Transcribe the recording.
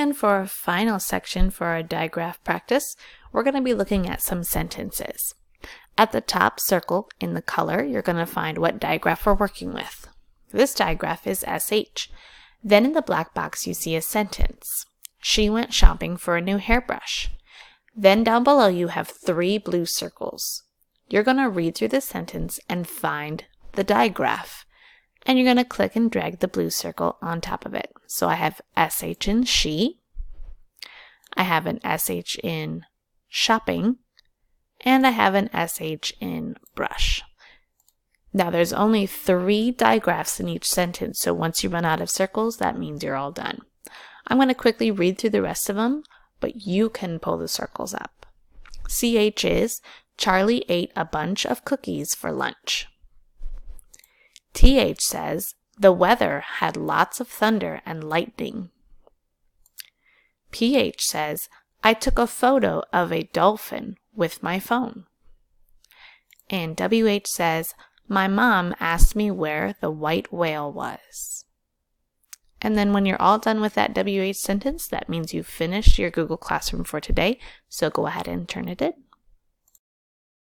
And for our final section for our digraph practice, we're going to be looking at some sentences. At the top circle in the color, you're going to find what digraph we're working with. This digraph is SH. Then in the black box, you see a sentence. She went shopping for a new hairbrush. Then down below, you have 3 blue circles. You're going to read through the sentence and find the digraph. And you're going to click and drag the blue circle on top of it. So I have SH in she. I have an SH in shopping. And I have an SH in brush. Now there's only 3 digraphs in each sentence, so once you run out of circles, that means you're all done. I'm going to quickly read through the rest of them, but you can pull the circles up. CH is Charlie ate a bunch of cookies for lunch. TH says the weather had lots of thunder and lightning. PH says I took a photo of a dolphin with my phone. And WH says my mom asked me where the white whale was. And then when you're all done with that WH sentence, that means you've finished your Google Classroom for today, so go ahead and turn it in.